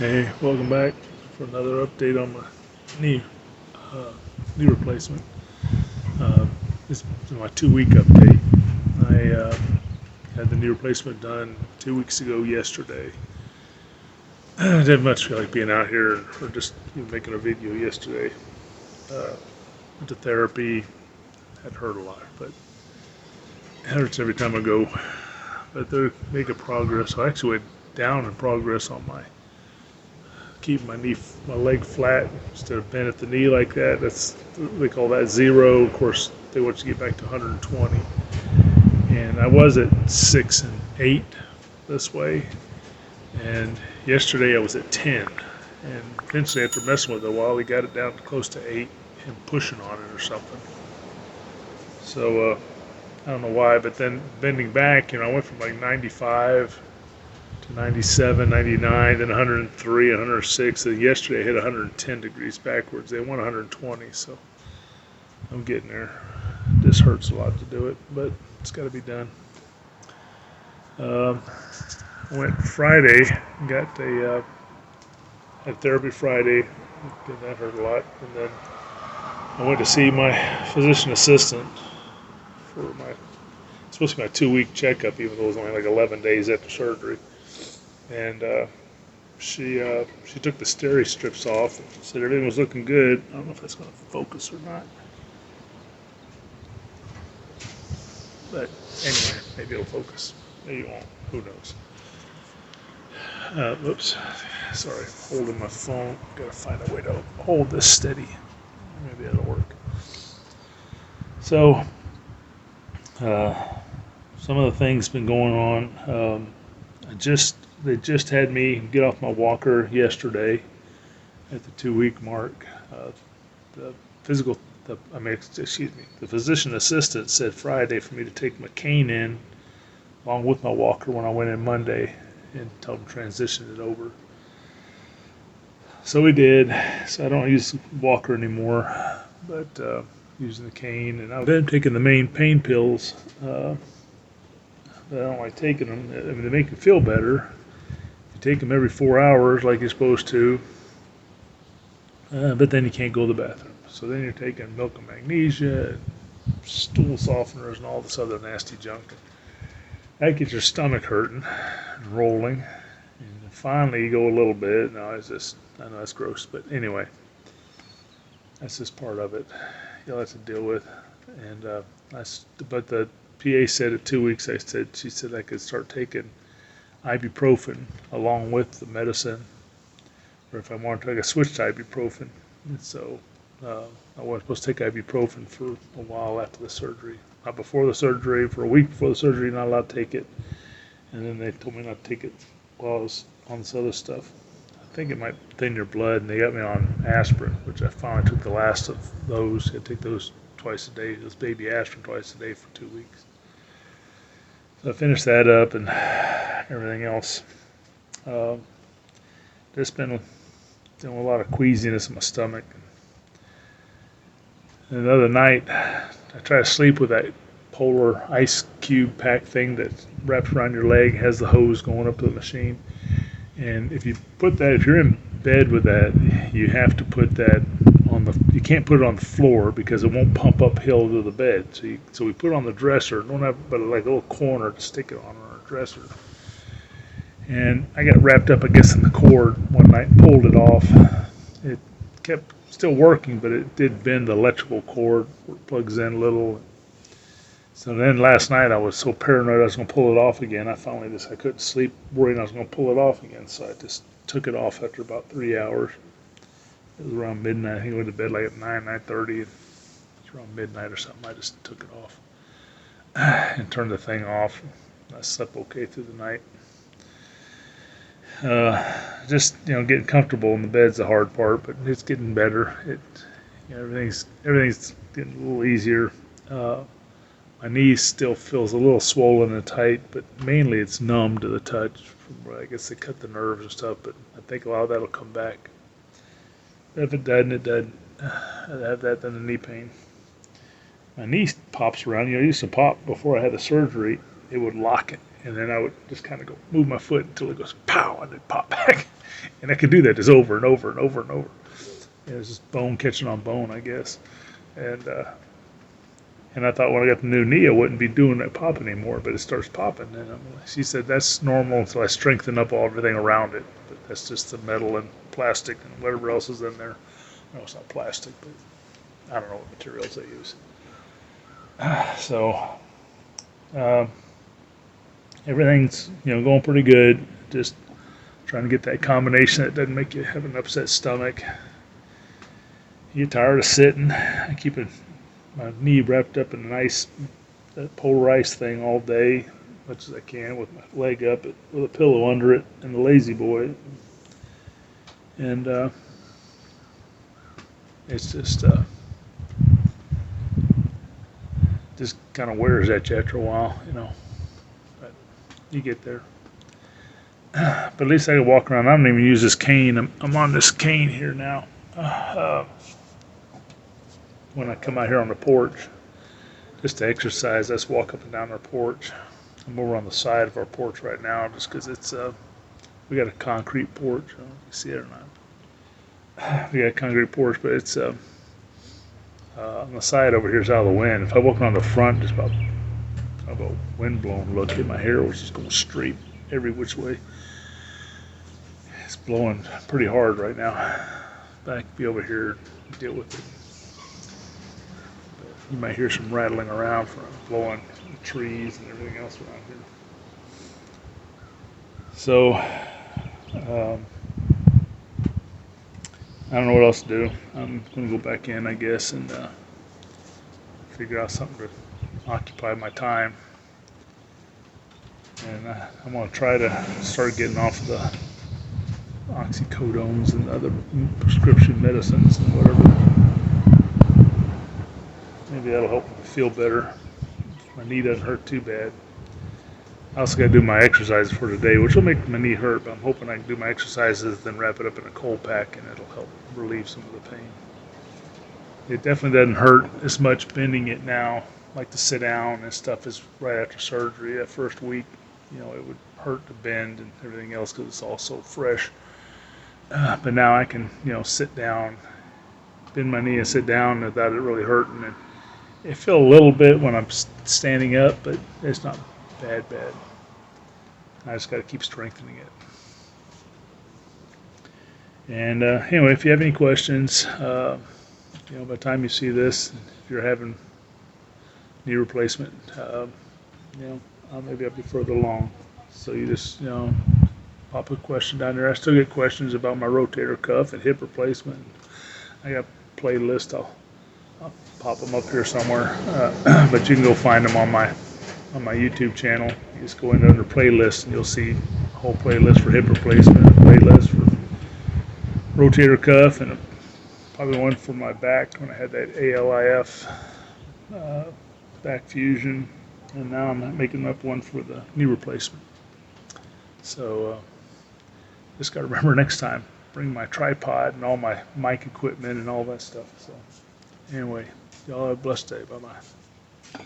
Hey, welcome back for another update on my knee uh, knee replacement. Uh, this is my 2 week update. I had the knee replacement done 2 weeks ago yesterday. I didn't much feel like being out here or just even making a video yesterday. Uh, Went to therapy. Had hurt a lot, but it hurts every time I go. But they're making progress. So I actually went down in progress on my keep my leg flat instead of bent at the knee like that. They call that zero. Of course, they want you to get back to 120. And I was at 6 and 8 this way. And yesterday I was at 10. And eventually, after messing with it a while, we got it down close to 8 and pushing on it or something. So I don't know why, but then bending back, I went from like 95 to 97, 99, then 103, 106. And yesterday I hit 110 degrees backwards. They want 120, so I'm getting there. This hurts a lot to do it, but it's got to be done. I went Friday, got had therapy Friday, and that hurt a lot. And then I went to see my physician assistant for it's supposed to be my 2 week checkup, even though it was only like 11 days after surgery. And she took the steri strips off and said everything was looking good. I don't know if that's going to focus or not, but anyway, maybe it'll focus. Maybe it won't. Who knows? Oops. Sorry, holding my phone. Gotta find a way to hold this steady. Maybe that'll work. So, some of the things been going on. They just had me get off my walker yesterday at the 2 week mark. The physical, the physician assistant said Friday for me to take my cane in along with my walker when I went in Monday and tell them to transition it over. So we did. So I don't use the walker anymore, but using the cane. And I've been taking the main pain pills. I don't like taking them. I mean, they make you feel better. You take them every 4 hours like you're supposed to, but then you can't go to the bathroom. So then you're taking milk and magnesia, and stool softeners, and all this other nasty junk. That gets your stomach hurting and rolling. And finally, you go a little bit. No, I know that's gross, but anyway, that's just part of it. You'll have to deal with. And but the PA said at 2 weeks, she said I could start taking ibuprofen along with the medicine, or if I wanted to, I could switch to ibuprofen. And so I was supposed to take ibuprofen for a while after the surgery. Not before the surgery, for a week before the surgery, not allowed to take it. And then they told me not to take it while I was on this other stuff. I think it might thin your blood, and they got me on aspirin, which I finally took the last of those. I take those twice a day, those baby aspirin twice a day for 2 weeks. So I finished that up and everything else. Just been doing a lot of queasiness in my stomach. And the other night, I try to sleep with that polar ice cube pack thing that wraps around your leg, has the hose going up to the machine. And if you're in bed with that, you have to put that you can't put it on the floor because it won't pump uphill to the bed. So we put it on the dresser, don't have but like a little corner to stick it on our dresser. And I got wrapped up, I guess, in the cord one night and pulled it off. It kept still working, but it did bend the electrical cord where it plugs in a little. So then last night I was so paranoid I was going to pull it off again. I couldn't sleep worrying I was going to pull it off again. So I just took it off after about 3 hours. It was around midnight. I think I went to bed like at 9:30. It was around midnight or something. I just took it off and turned the thing off. I slept okay through the night. Just getting comfortable in the bed's the hard part, but it's getting better. Everything's getting a little easier. My knee still feels a little swollen and tight, but mainly it's numb to the touch. I guess they cut the nerves and stuff, but I think a lot of that'll come back. If it doesn't, it doesn't. I'd have that than the knee pain. My knee pops around. It used to pop before I had the surgery. It would lock it. and then I would just kind of go move my foot until it goes pow, and then pop back. And I could do that just over and over and over and over. It was just bone catching on bone, I guess. And I thought when I got the new knee, I wouldn't be doing that pop anymore, but it starts popping. And she said that's normal until I strengthen up everything around it. But that's just the metal and plastic and whatever else is in there. No, it's not plastic, but I don't know what materials they use. So everything's going pretty good. Just trying to get that combination that doesn't make you have an upset stomach. You get tired of sitting. I keep my knee wrapped up in a nice polarized thing all day, as much as I can, with my leg up with a pillow under it and the lazy boy. And it's just kind of wears at you after a while, but you get there. But at least I can walk around. I don't even use this cane. I'm on this cane here now. When I come out here on the porch, just to exercise, I just walk up and down our porch. I'm over on the side of our porch right now, just because it's we got a concrete porch. I don't know if you see it or not. We got a concrete porch, but it's on the side over here is out of the wind. If I walk on the front, just about a wind-blown look at my hair, which is going straight every which way. It's blowing pretty hard right now. But I can be over here and deal with it. But you might hear some rattling around from blowing trees and everything else around here. So I don't know what else to do. I'm going to go back in, I guess, and figure out something to occupy my time. And I'm going to try to start getting off the oxycodones and other prescription medicines and whatever. Maybe that'll help me feel better. My knee doesn't hurt too bad. I also got to do my exercises for today, which will make my knee hurt, but I'm hoping I can do my exercises, then wrap it up in a cold pack, and it'll help relieve some of the pain. It definitely doesn't hurt as much bending it now, like to sit down and stuff is right after surgery. That first week, it would hurt to bend and everything else because it's all so fresh. But now I can, sit down, bend my knee and sit down without it really hurting. And it feels a little bit when I'm standing up, but it's not bad. I just got to keep strengthening it. And anyway, if you have any questions, by the time you see this, if you're having knee replacement, maybe I'll be further along. So you just, pop a question down there. I still get questions about my rotator cuff and hip replacement. I got a playlist. I'll pop them up here somewhere. But you can go find them on my YouTube channel. You just go in under playlists and you'll see a whole playlist for hip replacement, a playlist for rotator cuff, and probably one for my back when I had that ALIF back fusion, and now I'm making up one for the knee replacement. So just got to remember next time, bring my tripod and all my mic equipment and all that stuff. So anyway, y'all have a blessed day. Bye-bye.